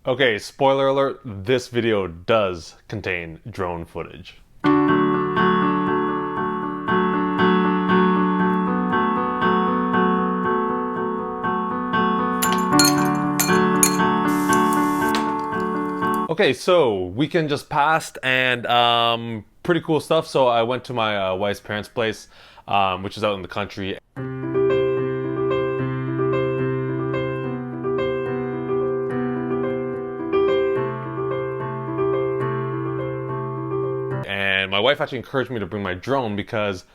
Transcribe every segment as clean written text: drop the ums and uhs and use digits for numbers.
Okay, spoiler alert, this video does contain drone footage. Okay, so weekend just passed and pretty cool stuff. So I went to my wife's parents' place, which is out in the country. And my wife actually encouraged me to bring my drone because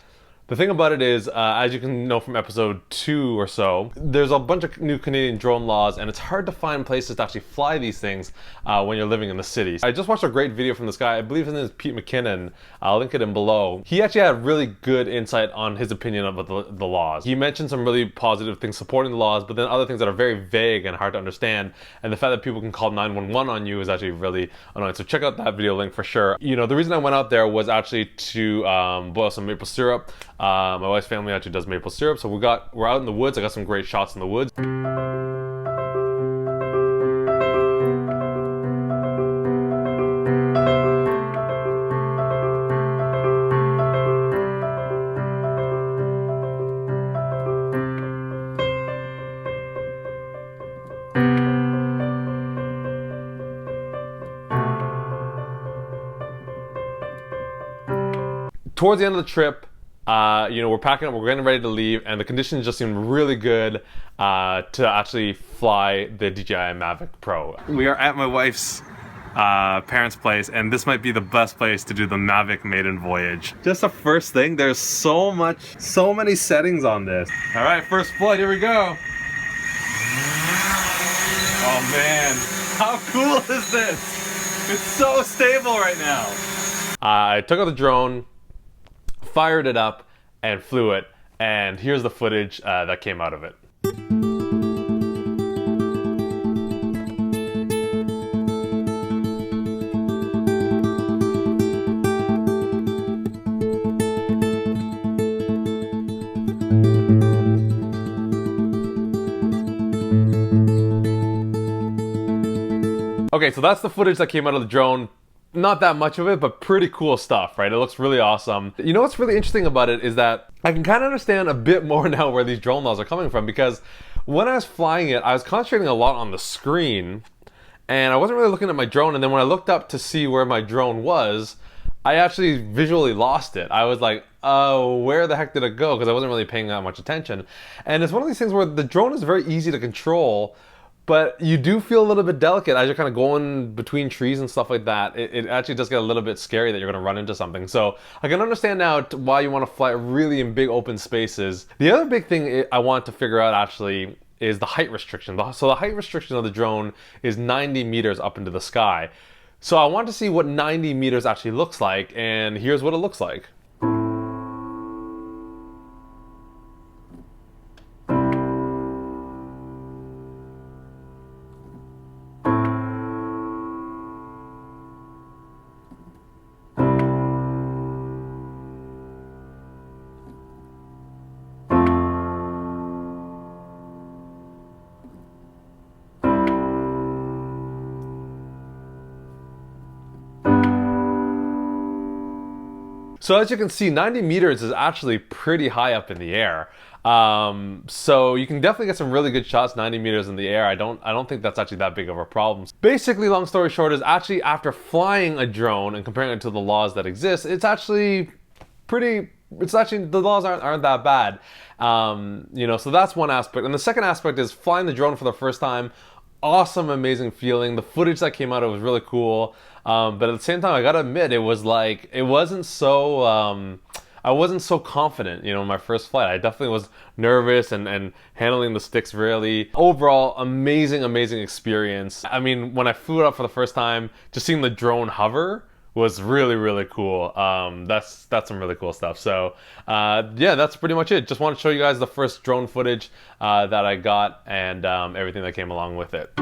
the thing about it is, as you can know from episode 2 or so, there's a bunch of new Canadian drone laws and it's hard to find places to actually fly these things when you're living in the cities. I just watched a great video from this guy, I believe his name is McKinnon, I'll link it in below. He actually had really good insight on his opinion about the laws. He mentioned some really positive things supporting the laws, but then other things that are very vague and hard to understand, and the fact that people can call 911 on you is actually really annoying. So check out that video link for sure. You know, the reason I went out there was actually to boil some maple syrup. My wife's family actually does maple syrup, so we're out in the woods. I got some great shots in the woods. Towards the end of the trip, you know, we're packing up, we're getting ready to leave, and the conditions just seemed really good to actually fly the DJI Mavic Pro. We are at my wife's parents' place, and this might be the best place to do the Mavic Maiden Voyage. Just the first thing, there's so many settings on this. All right, first flight, here we go. Oh man, how cool is this? It's so stable right now. I took out the drone, fired it up, and flew it, and here's the footage that came out of it. Okay, so that's the footage that came out of the drone. Not that much of it, but pretty cool stuff, right? It looks really awesome. You know what's really interesting about it is that I can kind of understand a bit more now where these drone laws are coming from, because when I was flying it, I was concentrating a lot on the screen and I wasn't really looking at my drone, and then when I looked up to see where my drone was, I actually visually lost it. I was like, oh, where the heck did it go? Because I wasn't really paying that much attention. And it's one of these things where the drone is very easy to control, but you do feel a little bit delicate as you're kind of going between trees and stuff like that. It actually does get a little bit scary that you're going to run into something. So I can understand now why you want to fly really in big open spaces. The other big thing I want to figure out actually is the height restriction. So the height restriction of the drone is 90 meters up into the sky. So I want to see what 90 meters actually looks like, and here's what it looks like. So as you can see, 90 meters is actually pretty high up in the air. So you can definitely get some really good shots 90 meters in the air. I don't think that's actually that big of a problem. Basically, long story short, is actually after flying a drone and comparing it to the laws that exist, it's actually the laws aren't that bad. You know, so that's one aspect. And the second aspect is flying the drone for the first time. Awesome, amazing feeling. The footage that came out, it was really cool. But at the same time, I gotta admit, it was like, it wasn't so, I wasn't so confident, you know, in my first flight. I definitely was nervous and handling the sticks really. Overall, amazing experience. I mean, when I flew it up for the first time, just seeing the drone hover was really cool. That's some really cool stuff. So yeah, that's pretty much it. Just want to show you guys the first drone footage that I got and everything that came along with it.